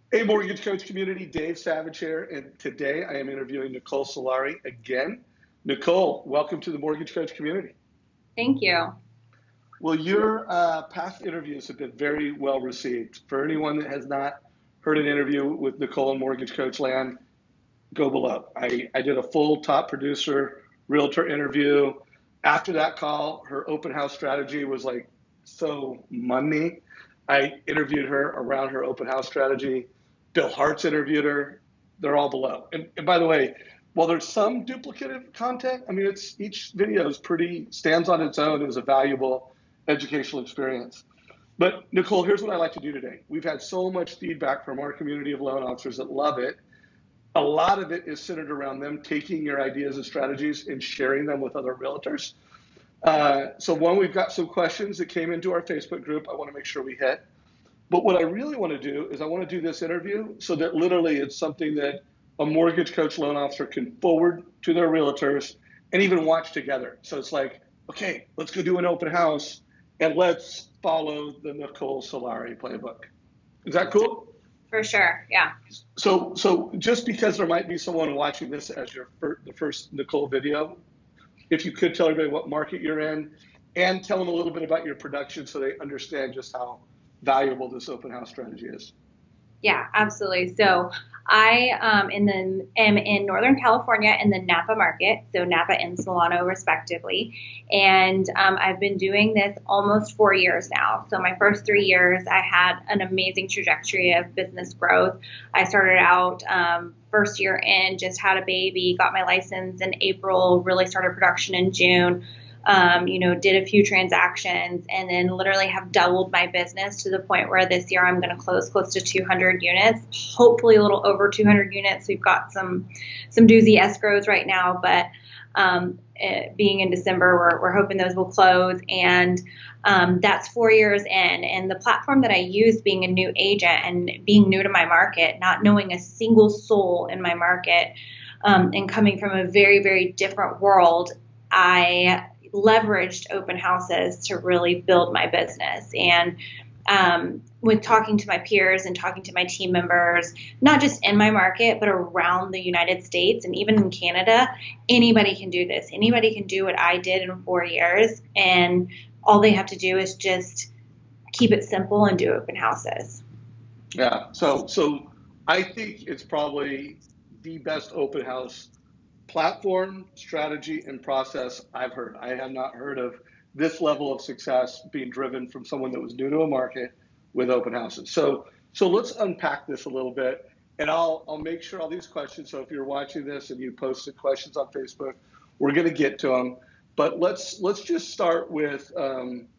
Hey, Mortgage Coach community, Dave Savage here, and today I am interviewing Nicole Solari again. Nicole, welcome to the Mortgage Coach community. Thank you. Well, your past interviews have been very well received. For anyone that has not heard an interview with Nicole in Mortgage Coach Land, go below. I did a full top producer realtor interview. After that call, her open house strategy was like so money. I interviewed her around her open house strategy. Bill Hart's interviewed her. They're all below. And by the way, while there's some duplicative content, I mean, it's each video is pretty stands on its own. It was a valuable educational experience. But Nicole, here's what I like to do today. We've had so much feedback from our community of loan officers that love it. A lot of it is centered around them taking your ideas and strategies and sharing them with other realtors. So one, we've got some questions that came into our Facebook group I want to make sure we hit. But what I really want to do is I want to do this interview so that literally it's something that a mortgage coach loan officer can forward to their realtors and even watch together. So it's like, okay, let's go do an open house and let's follow the Nicole Solari playbook. Is that cool? For sure. Yeah. So just because there might be someone watching this as the first Nicole video, if you could tell everybody what market you're in and tell them a little bit about your production so they understand just how valuable this open house strategy is. Yeah, absolutely. So am in Northern California in the Napa market, so Napa and Solano respectively. And I've been doing this almost 4 years now. So my first 3 years, I had an amazing trajectory of business growth. I started out first year in, just had a baby, got my license in April, really started production in June. Did a few transactions and then literally have doubled my business to the point where this year I'm going to close close to 200 units, hopefully a little over 200 units. We've got some doozy escrows right now, but being in December, we're hoping those will close. And that's 4 years in. And the platform that I use being a new agent and being new to my market, not knowing a single soul in my market, and coming from a very, very different world, I leveraged open houses to really build my business. And with talking to my peers and talking to my team members, not just in my market, but around the United States and even in Canada, anybody can do this. Anybody can do what I did in 4 years. And all they have to do is just keep it simple and do open houses. Yeah. So I think it's probably the best open house platform, strategy, and process I've heard. I have not heard of this level of success being driven from someone that was new to a market with open houses. So let's unpack this a little bit, and I'll make sure all these questions. So if you're watching this and you posted questions on Facebook, we're going to get to them. But let's just start with and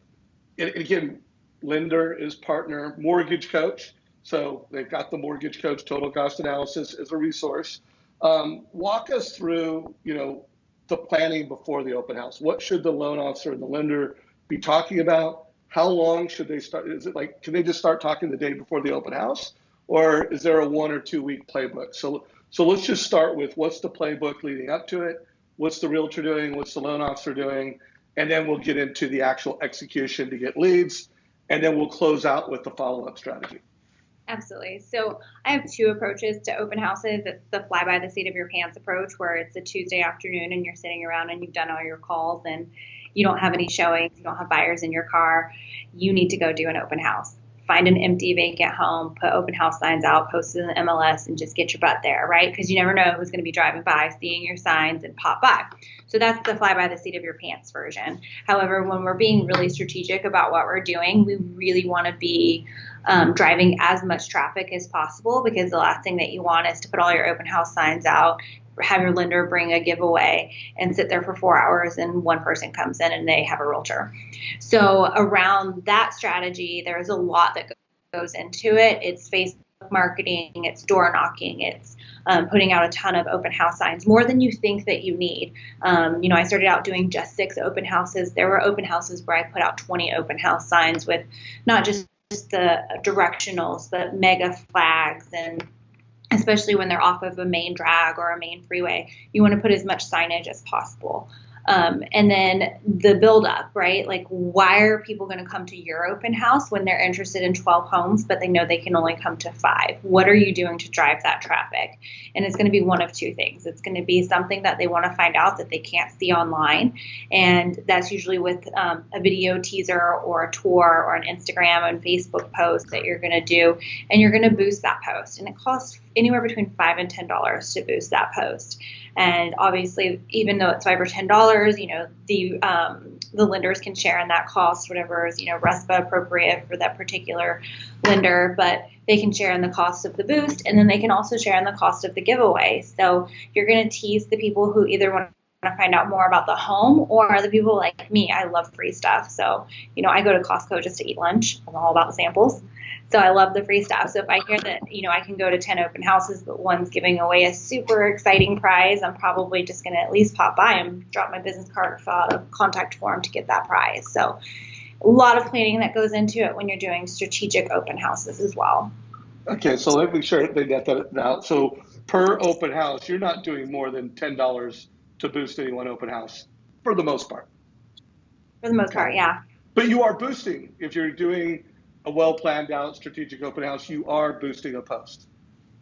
again, lender is partner, mortgage coach. So they've got the mortgage coach total cost analysis as a resource. Walk us through, the planning before the open house. What should the loan officer and the lender be talking about? How long should they start? Is it like, can they just start talking the day before the open house? Or is there a 1 or 2 week playbook? So let's just start with what's the playbook leading up to it? What's the realtor doing? What's the loan officer doing? And then we'll get into the actual execution to get leads. And then we'll close out with the follow-up strategy. Absolutely. So I have two approaches to open houses. It's the fly by the seat of your pants approach, where it's a Tuesday afternoon and you're sitting around and you've done all your calls and you don't have any showings, you don't have buyers in your car. You need to go do an open house. Find an empty vacant home, put open house signs out, post it in the MLS, and just get your butt there, right? Because you never know who's going to be driving by, seeing your signs, and pop by. So that's the fly by the seat of your pants version. However, when we're being really strategic about what we're doing, we really want to be driving as much traffic as possible, because the last thing that you want is to put all your open house signs out, have your lender bring a giveaway and sit there for 4 hours and one person comes in and they have a realtor. So around that strategy, there's a lot that goes into it. It's Facebook marketing, it's door knocking, it's putting out a ton of open house signs, more than you think that you need. I started out doing just 6 open houses. There were open houses where I put out 20 open house signs with not just the directionals, but mega flags, and especially when they're off of a main drag or a main freeway, you want to put as much signage as possible. And then the build up, right? Like, why are people going to come to your open house when they're interested in 12 homes, but they know they can only come to 5? What are you doing to drive that traffic? And it's going to be one of two things. It's going to be something that they want to find out that they can't see online. And that's usually with a video teaser or a tour or an Instagram and Facebook post that you're going to do. And you're going to boost that post. And it costs anywhere between $5 and $10 to boost that post. And obviously, even though it's $5 or $10, the lenders can share in that cost, whatever is, RESPA appropriate for that particular lender, but they can share in the cost of the boost, and then they can also share in the cost of the giveaway. So you're going to tease the people who either want to find out more about the home, or the people like me. I love free stuff. So, I go to Costco just to eat lunch. I'm all about the samples. So I love the free stuff. So if I hear that, I can go to 10 open houses, but one's giving away a super exciting prize, I'm probably just going to at least pop by and drop my business card, fill out a contact form to get that prize. So a lot of planning that goes into it when you're doing strategic open houses as well. Okay, so let me make sure they get that out. So per open house, you're not doing more than $10 to boost any one open house for the most part. For the most part, yeah. But you are boosting. If you're doing a well-planned out strategic open house, you are boosting a post.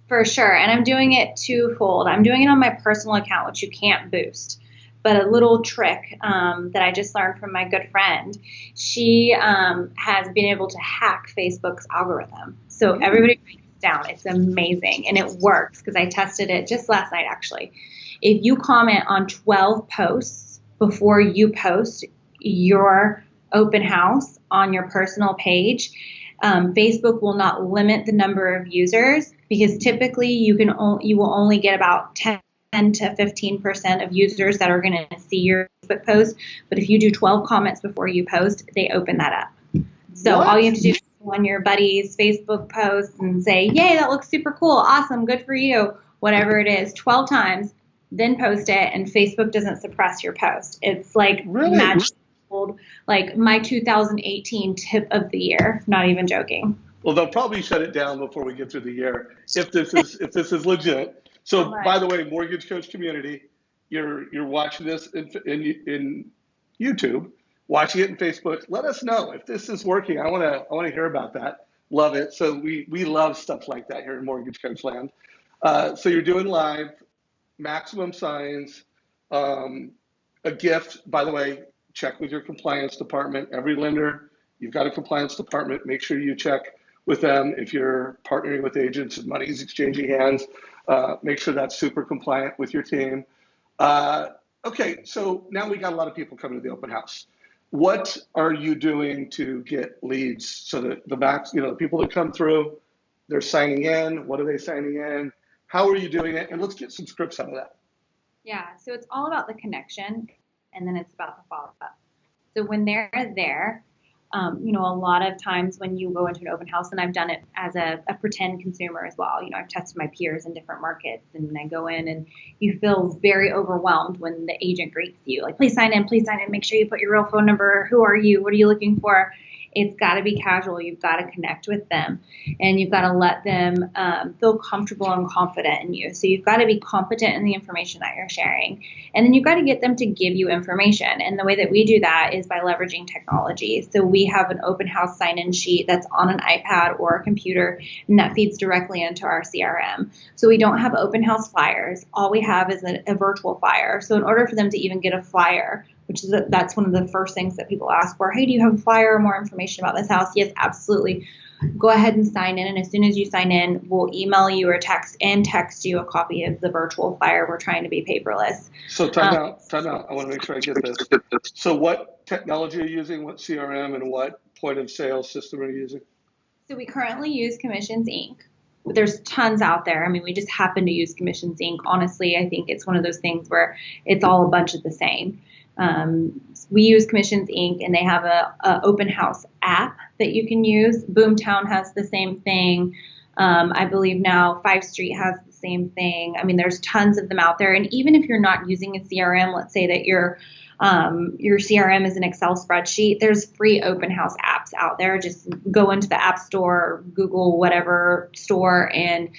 For sure. And I'm doing it twofold. I'm doing it on my personal account, which you can't boost. But a little trick that I just learned from my good friend, she has been able to hack Facebook's algorithm. So everybody writes it down. It's amazing. And it works because I tested it just last night, actually. If you comment on 12 posts before you post your open house on your personal page, Facebook will not limit the number of users, because typically you will only get about 10 to 15% of users that are going to see your Facebook post. But if you do 12 comments before you post, they open that up. So all you have to do is go on your buddy's Facebook post and say, yay, that looks super cool. Awesome. Good for you. Whatever it is, 12 times, then post it, and Facebook doesn't suppress your post. It's like magic. Like my 2018 tip of the year. Not even joking. Well, they'll probably shut it down before we get through the year if this is legit. So, by the way, Mortgage Coach community, you're watching this in YouTube, watching it in Facebook. Let us know if this is working. I want to hear about that. Love it. So we love stuff like that here in Mortgage Coach land. So you're doing live, maximum signs, a gift. By the way, check with your compliance department. Every lender, you've got a compliance department. Make sure you check with them. If you're partnering with agents and money's exchanging hands, make sure that's super compliant with your team. Okay, so now we got a lot of people coming to the open house. What are you doing to get leads so that the people that come through, they're signing in? What are they signing in? How are you doing it? And let's get some scripts out of that. Yeah, so it's all about the connection, and then it's about the follow-up. So when they're there, a lot of times when you go into an open house, and I've done it as a pretend consumer as well, I've tested my peers in different markets, and I go in and you feel very overwhelmed when the agent greets you. Like, please sign in, make sure you put your real phone number. Who are you? What are you looking for? It's got to be casual. You've got to connect with them, and you've got to let them feel comfortable and confident in you. So you've got to be competent in the information that you're sharing, and then you've got to get them to give you information. And the way that we do that is by leveraging technology. So we have an open house sign-in sheet that's on an iPad or a computer, and that feeds directly into our CRM. So we don't have open house flyers. All we have is a virtual flyer. So in order for them to even get a flyer, that's one of the first things that people ask for. Hey, do you have a flyer or more information about this house? Yes, absolutely. Go ahead and sign in. And as soon as you sign in, we'll email you or text you a copy of the virtual flyer. We're trying to be paperless. So time out. I want to make sure I get this. So what technology are you using? What CRM and what point of sale system are you using? So we currently use Commissions Inc. But there's tons out there. I mean, we just happen to use Commissions Inc. Honestly, I think it's one of those things where it's all a bunch of the same. We use Commissions Inc. and they have a open house app that you can use. Boomtown has the same thing. I believe now 5 Street has the same thing. I mean, there's tons of them out there. And even if you're not using a CRM, let's say that you're Your CRM is an Excel spreadsheet. There's free open house apps out there. Just go into the App Store, Google whatever store, and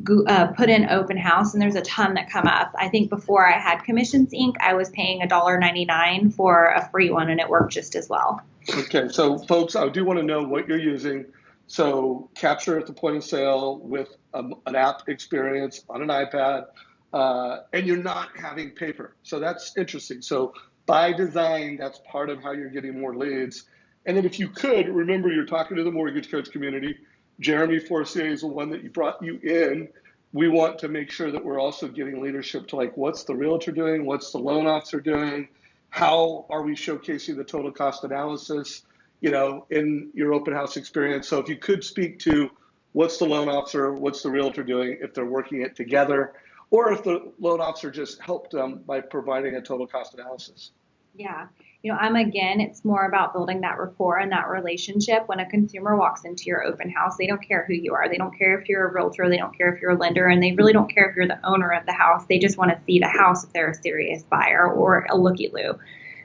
put in open house, and there's a ton that come up. I think before I had Commissions Inc., I was paying $1.99 for a free one, and it worked just as well. Okay, so folks, I do want to know what you're using. So capture at the point of sale with an app experience on an iPad, and you're not having paper. So that's interesting. So by design, that's part of how you're getting more leads. And then if you could, remember you're talking to the mortgage coach community. Jeremy Forcier is the one that brought you in. We want to make sure that we're also getting leadership to like, what's the realtor doing? What's the loan officer doing? How are we showcasing the total cost analysis, in your open house experience? So if you could speak to what's the loan officer, what's the realtor doing, if they're working it together, or if the loan officer just helped them by providing a total cost analysis. Yeah. It's more about building that rapport and that relationship. When a consumer walks into your open house, they don't care who you are. They don't care if you're a realtor. They don't care if you're a lender, and they really don't care if you're the owner of the house. They just want to see the house if they're a serious buyer or a looky-loo.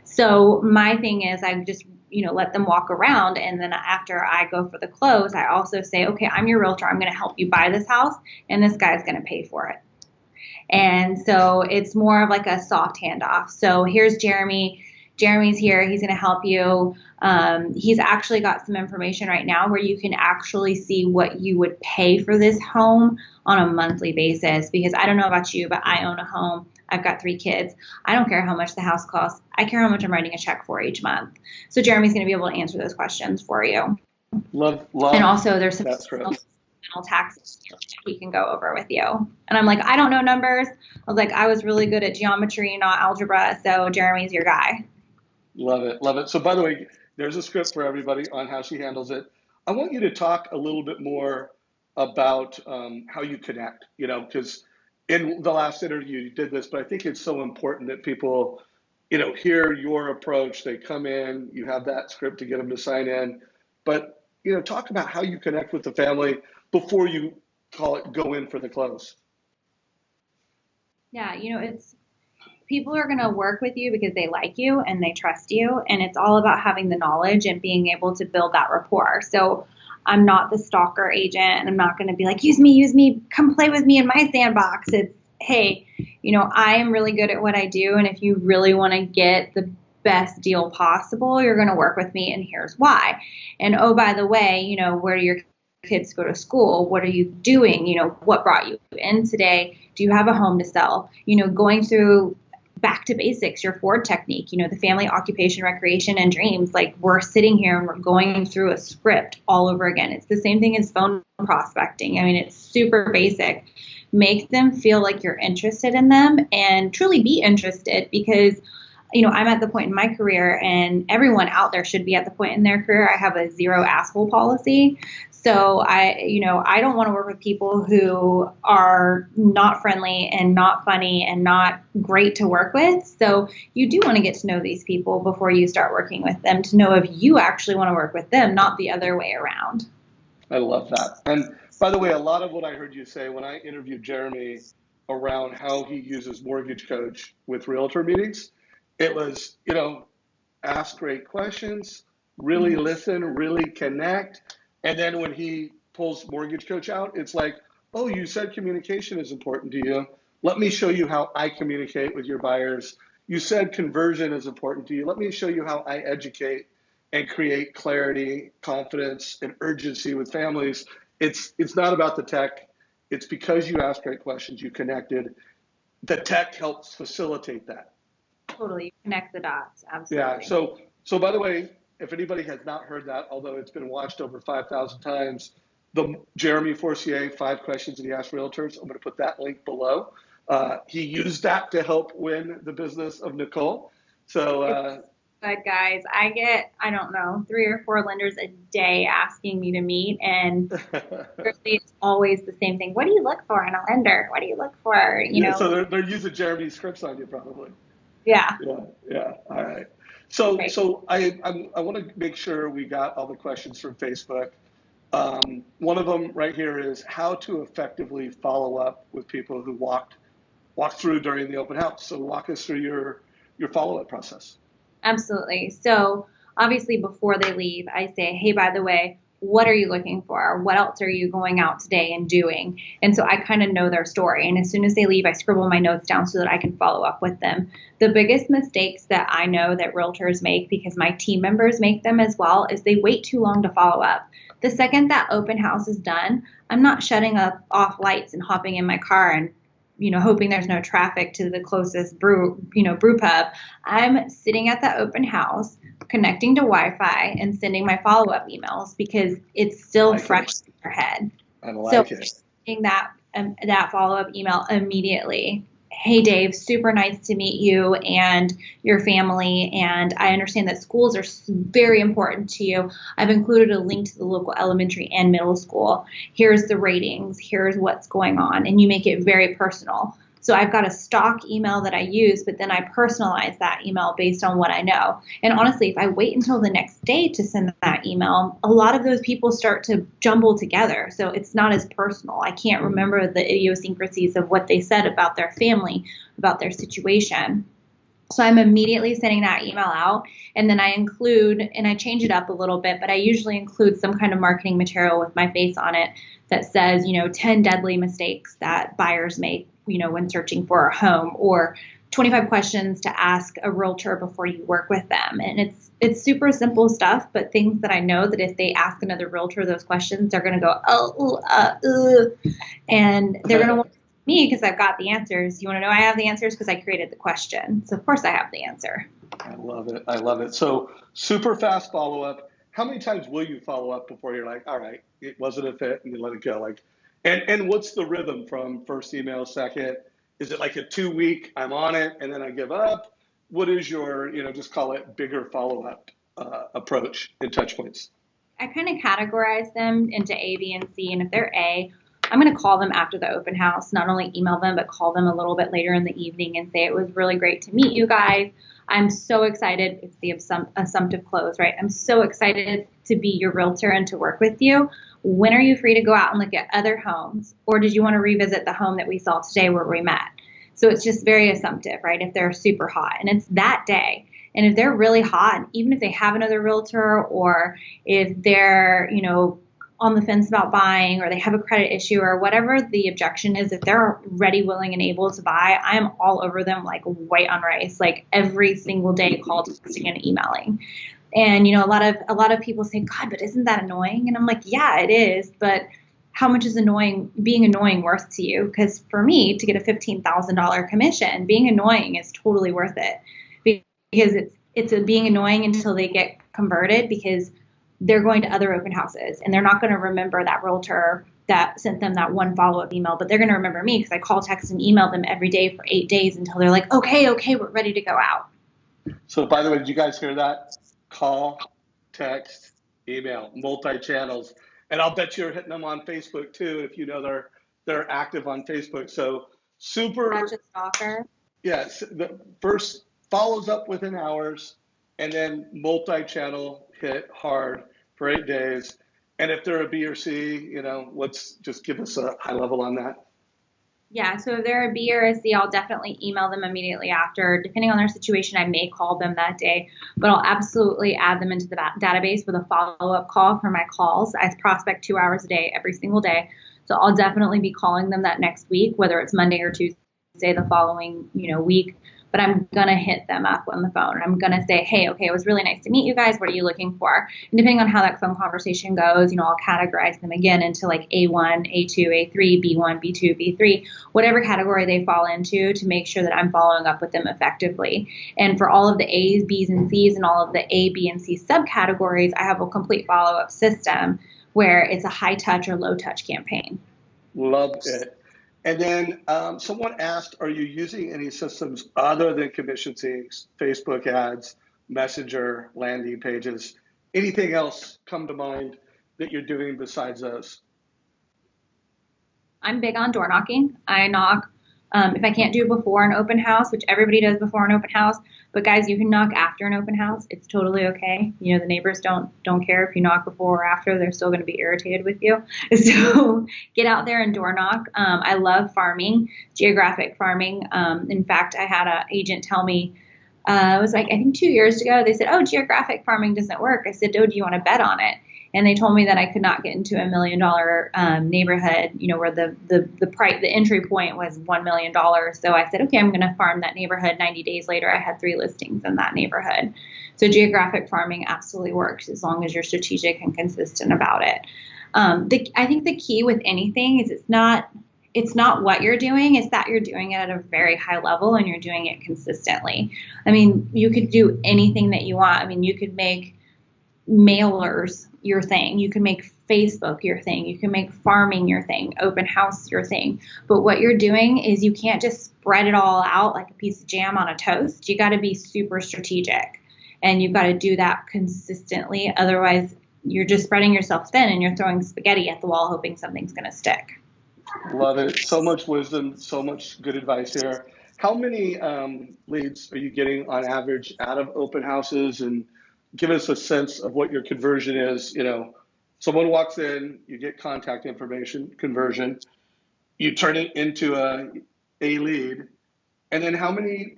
So my thing is I just, let them walk around. And then after I go for the close, I also say, okay, I'm your realtor. I'm going to help you buy this house, and this guy's going to pay for it. And so it's more of like a soft handoff. So here's Jeremy. Jeremy's here. He's going to help you. He's actually got some information right now where you can actually see what you would pay for this home on a monthly basis. Because I don't know about you, but I own a home. I've got 3 kids. I don't care how much the house costs. I care how much I'm writing a check for each month. So Jeremy's going to be able to answer those questions for you. Love. And also there's some tax he can go over with you. And I'm like, I don't know numbers. I was like, I was really good at geometry, not algebra. So Jeremy's your guy. Love it. Love it. So by the way, there's a script for everybody on how she handles it. I want you to talk a little bit more about how you connect, because in the last interview you did this, but I think it's so important that people, hear your approach. They come in, you have that script to get them to sign in, but, talk about how you connect with the family before you go in for the close. Yeah, it's people are going to work with you because they like you and they trust you. And it's all about having the knowledge and being able to build that rapport. So I'm not the stalker agent, and I'm not going to be like, use me, come play with me in my sandbox. It's, hey, I am really good at what I do. And if you really want to get the best deal possible, you're going to work with me. And here's why. And oh, by the way, where do your kids go to school? What are you doing? What brought you in today? Do you have a home to sell? Going through back to basics, your Ford technique, the family, occupation, recreation, and dreams. Like, we're sitting here and we're going through a script all over again. It's the same thing as phone prospecting. I mean, it's super basic. Make them feel like you're interested in them and truly be interested, because I'm at the point in my career, and everyone out there should be at the point in their career. I have a 0 asshole policy. So I don't want to work with people who are not friendly and not funny and not great to work with. So you do want to get to know these people before you start working with them, to know if you actually want to work with them, not the other way around. I love that. And by the way, a lot of what I heard you say when I interviewed Jeremy around how he uses Mortgage Coach with realtor meetings, it was, ask great questions, really listen, really connect. And then when he pulls Mortgage Coach out, it's like, oh, you said communication is important to you. Let me show you how I communicate with your buyers. You said conversion is important to you. Let me show you how I educate and create clarity, confidence, and urgency with families. It's not about the tech. It's because you asked great questions, you connected. The tech helps facilitate that. Totally. Connect the dots. Absolutely. Yeah. So by the way, if anybody has not heard that, although it's been watched over 5,000 times, the Jeremy Forcier 5 questions that he asked realtors, I'm going to put that link below. He used that to help win the business of Nicole. So, good, guys. I get, I don't know, 3 or 4 lenders a day asking me to meet, and it's always the same thing. What do you look for in a lender? What do you look for? So they're using Jeremy's scripts on you, probably. Yeah. Yeah. All right. So I want to make sure we got all the questions from Facebook. One of them right here is how to effectively follow up with people who walked through during the open house. So walk us through your follow-up process. Absolutely. So obviously before they leave, I say, hey, by the way, what are you looking for? What else are you going out today and doing? And so I kind of know their story. And as soon as they leave, I scribble my notes down so that I can follow up with them. The biggest mistakes that I know that realtors make, because my team members make them as well, is they wait too long to follow up. The second that open house is done, I'm not shutting off lights and hopping in my car and hoping there's no traffic to the closest brew pub. I'm sitting at the open house, connecting to Wi-Fi and sending my follow-up emails because it's still fresh in their head. I like it. Sending that follow-up email immediately. Hey, Dave, super nice to meet you and your family. And I understand that schools are very important to you. I've included a link to the local elementary and middle school. Here's the ratings. Here's what's going on. And you make it very personal. So I've got a stock email that I use, but then I personalize that email based on what I know. And honestly, if I wait until the next day to send that email, a lot of those people start to jumble together. So it's not as personal. I can't remember the idiosyncrasies of what they said about their family, about their situation. So I'm immediately sending that email out, and then I include, and I change it up a little bit, but I usually include some kind of marketing material with my face on it that says, 10 deadly mistakes that buyers make, when searching for a home, or 25 questions to ask a realtor before you work with them. And it's super simple stuff, but things that I know that if they ask another realtor those questions, they're going to go, and they're going to want me because I've got the answers. You want to know I have the answers because I created the question. So of course I have the answer. I love it. I love it. So super fast follow-up. How many times will you follow up before you're like, all right, it wasn't a fit, and you let it go? And what's the rhythm from first email, second? Is it like a 2-week, I'm on it, and then I give up? What is your, just call it bigger follow-up approach and touch points? I kind of categorize them into A, B, and C. And if they're A, I'm going to call them after the open house, not only email them, but call them a little bit later in the evening and say, it was really great to meet you guys. I'm so excited. It's the assumptive close, right? I'm so excited to be your realtor and to work with you. When are you free to go out and look at other homes? Or did you want to revisit the home that we saw today where we met? So it's just very assumptive, right? If they're super hot and it's that day. And if they're really hot, and even if they have another realtor, or if they're, on the fence about buying, or they have a credit issue, or whatever the objection is, if they're ready, willing, and able to buy, I am all over them like white on rice, like every single day, call, texting, and emailing. And a lot of people say, God, but isn't that annoying? And I'm like, yeah, it is, but how much is being annoying worth to you? Because for me, to get a $15,000 commission, being annoying is totally worth it, because it's being annoying until they get converted, because they're going to other open houses and they're not going to remember that realtor that sent them that one follow-up email, but they're going to remember me because I call, text, and email them every day for 8 days until they're like, okay, we're ready to go out. So by the way, did you guys hear that? Call, text, email, multi-channels. And I'll bet you're hitting them on Facebook too, if they're active on Facebook. So super. Not just stalker. Yes. The first follows up within hours, and then multi-channel hit hard for 8 days. And if they're a B or C, let's just give us a high level on that. Yeah, so if they're a B or a C, I'll definitely email them immediately after. Depending on their situation, I may call them that day, but I'll absolutely add them into the database with a follow-up call for my calls. I prospect 2 hours a day, every single day. So I'll definitely be calling them that next week, whether it's Monday or Tuesday the following, week. But I'm going to hit them up on the phone. I'm going to say, hey, okay, it was really nice to meet you guys. What are you looking for? And depending on how that phone conversation goes, I'll categorize them again into like A1, A2, A3, B1, B2, B3, whatever category they fall into, to make sure that I'm following up with them effectively. And for all of the A's, B's, and C's and all of the A, B, and C subcategories, I have a complete follow-up system where it's a high touch or low touch campaign. Love it. And then someone asked, are you using any systems other than commission syncs, Facebook ads, Messenger, landing pages? Anything else come to mind that you're doing besides those? I'm big on door knocking. I knock if I can't do it before an open house, which everybody does before an open house, but guys, you can knock after an open house. It's totally okay. The neighbors don't care if you knock before or after. They're still going to be irritated with you. So get out there and door knock. I love farming, geographic farming. In fact, I had an agent tell me it was like, I think 2 years ago, they said, oh, geographic farming doesn't work. I said, oh, do you want to bet on it? And they told me that I could not get into $1 million neighborhood, where the entry point was $1 million. So I said, okay, I'm going to farm that neighborhood. 90 days later, I had 3 listings in that neighborhood. So geographic farming absolutely works as long as you're strategic and consistent about it. I think the key with anything is it's not what you're doing, it's that you're doing it at a very high level and you're doing it consistently. I mean, you could do anything that you want. I mean, you could make mailers your thing. You can make Facebook your thing. You can make farming your thing, open house your thing. But what you're doing is you can't just spread it all out like a piece of jam on a toast. You got to be super strategic and you've got to do that consistently. Otherwise, you're just spreading yourself thin and you're throwing spaghetti at the wall hoping something's going to stick. Love it. So much wisdom, so much good advice here. How many leads are you getting on average out of open houses? And give us a sense of what your conversion is. Someone walks in, you get contact information, conversion, you turn it into a lead, and then how many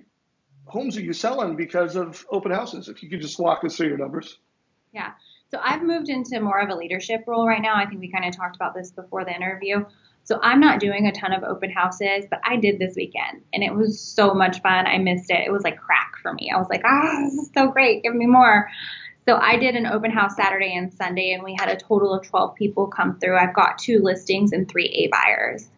homes are you selling because of open houses? If you could just walk us through your numbers. Yeah. So I've moved into more of a leadership role right now. I think we kind of talked about this before the interview. So I'm not doing a ton of open houses, but I did this weekend and it was so much fun. I missed it. It was like crack for me. I was like, this is so great. Give me more. So I did an open house Saturday and Sunday and we had a total of 12 people come through. I've got 2 listings and 3 A buyers.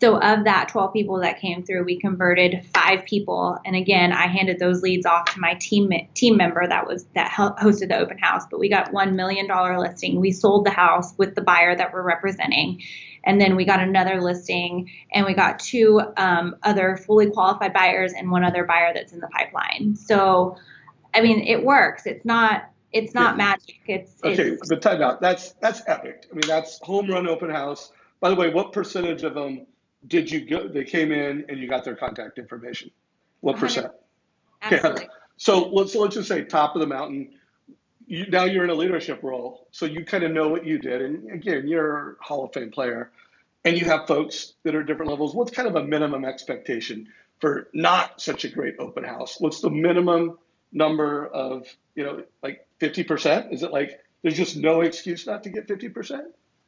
So of that 12 people that came through, we converted 5 people. And again, I handed those leads off to my team member that hosted the open house. But we got $1 million listing. We sold the house with the buyer that we're representing. And then we got another listing and we got 2 other fully qualified buyers and 1 other buyer that's in the pipeline. So, I mean, it works. It's not magic. Okay, but time out. That's epic. I mean, that's home run open house. By the way, what percentage of them did you go? They came in and you got their contact information. What percent? Absolutely. Okay. So let's just say top of the mountain. Now you're in a leadership role, so you kind of know what you did. And again, you're a Hall of Fame player, and you have folks that are at different levels. What's kind of a minimum expectation for not such a great open house? What's the minimum number of, like 50%? Is it like there's just no excuse not to get 50%?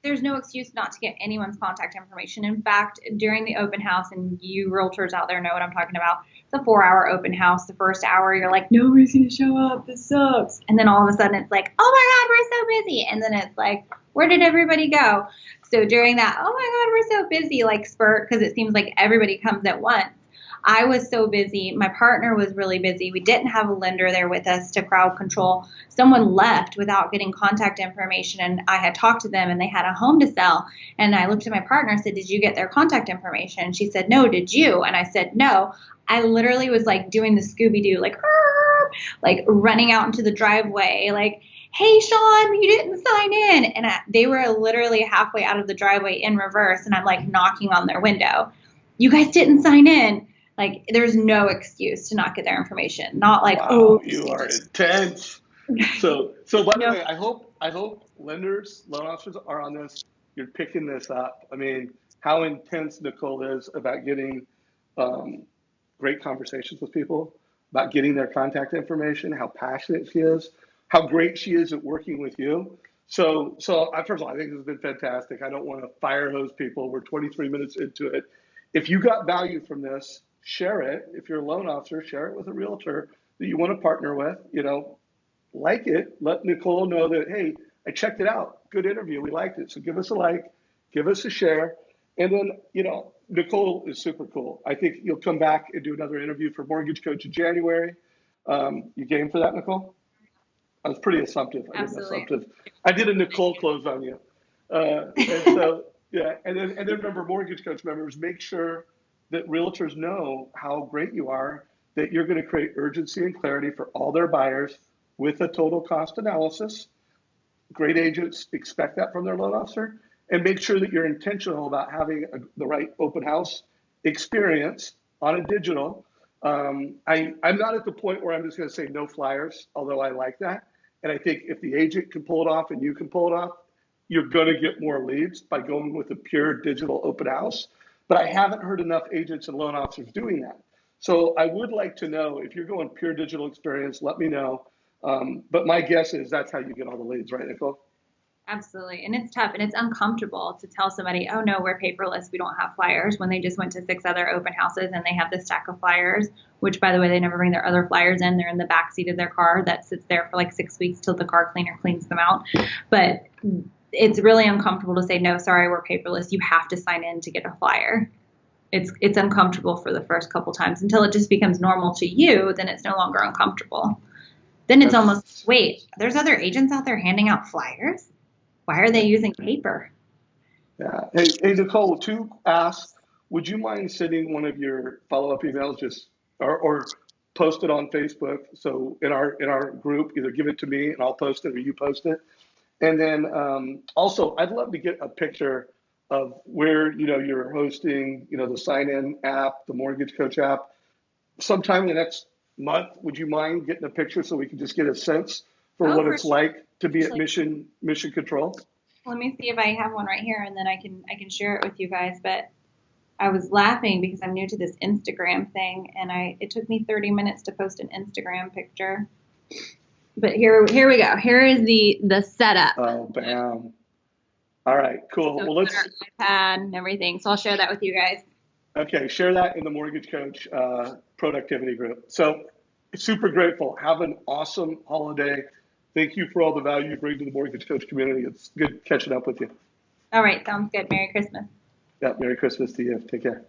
There's no excuse not to get anyone's contact information. In fact, during the open house, and you realtors out there know what I'm talking about, it's a 4-hour open house. The first hour, you're like, nobody's going to show up. This sucks. And then all of a sudden, it's like, oh my God, we're so busy. And then it's like, where did everybody go? So during that, oh my God, we're so busy, like spurt, because it seems like everybody comes at once. I was so busy. My partner was really busy. We didn't have a lender there with us to crowd control. Someone left without getting contact information, and I had talked to them, and they had a home to sell. And I looked at my partner and said, did you get their contact information? And she said, no, did you? And I said, no. I literally was like doing the Scooby-Doo, like running out into the driveway, like, hey, Sean, you didn't sign in. And they were literally halfway out of the driveway in reverse, and I'm like knocking on their window. You guys didn't sign in. Like, there's no excuse to not get their information. Not like, wow, you are intense. So by the way, I hope lenders, loan officers are on this. You're picking this up. I mean, how intense Nicole is about getting great conversations with people, about getting their contact information, how passionate she is, how great she is at working with you. So first of all, I think this has been fantastic. I don't want to fire hose people. We're 23 minutes into it. If you got value from this, share it. If you're a loan officer, share it with a realtor that you want to partner with. Like it. Let Nicole know that, hey, I checked it out. Good interview. We liked it. So give us a like, give us a share. And then, Nicole is super cool. I think you'll come back and do another interview for Mortgage Coach in January. You game for that, Nicole? I was pretty assumptive. I did a Nicole close on you. And so, yeah. And then remember, Mortgage Coach members, make sure that realtors know how great you are, that you're going to create urgency and clarity for all their buyers with a total cost analysis. Great agents expect that from their loan officer, and make sure that you're intentional about having the right open house experience on a digital. I'm not at the point where I'm just going to say no flyers, although I like that. And I think if the agent can pull it off and you can pull it off, you're going to get more leads by going with a pure digital open house. But I haven't heard enough agents and loan officers doing that. So I would like to know if you're going pure digital experience, let me know. But my guess is that's how you get all the leads, right, Nicole? Absolutely. And it's tough and it's uncomfortable to tell somebody, oh no, we're paperless. We don't have flyers when they just went to 6 other open houses and they have this stack of flyers, which by the way, they never bring their other flyers in. They're in the back seat of their car that sits there for like 6 weeks till the car cleaner cleans them out. But it's really uncomfortable to say, no, sorry, we're paperless. You have to sign in to get a flyer. It's uncomfortable for the first couple times until it just becomes normal to you. Then it's no longer uncomfortable. Then it's almost, wait, there's other agents out there handing out flyers. Why are they using paper? Yeah. Hey, Nicole, to ask, would you mind sending one of your follow-up emails just or post it on Facebook? So in our group, either give it to me and I'll post it or you post it. And then also, I'd love to get a picture of where you're hosting, the sign-in app, the mortgage coach app. Sometime in the next month, would you mind getting a picture so we can just get a sense for Oh, what for it's sure. like to be at Actually, Mission Control? let me see if I have one right here, and then I can share it with you guys. But I was laughing because I'm new to this Instagram thing, and it took me 30 minutes to post an Instagram picture. But here we go. Here is the setup. Oh, bam. All right, cool. So Well, we got our iPad and everything. So I'll share that with you guys. okay, share that in the Mortgage Coach productivity group. So, super grateful. Have an awesome holiday. Thank you for all the value you bring to the Mortgage Coach community. It's good catching up with you. All right, sounds good. Merry Christmas. Yeah, Merry Christmas to you. Take care.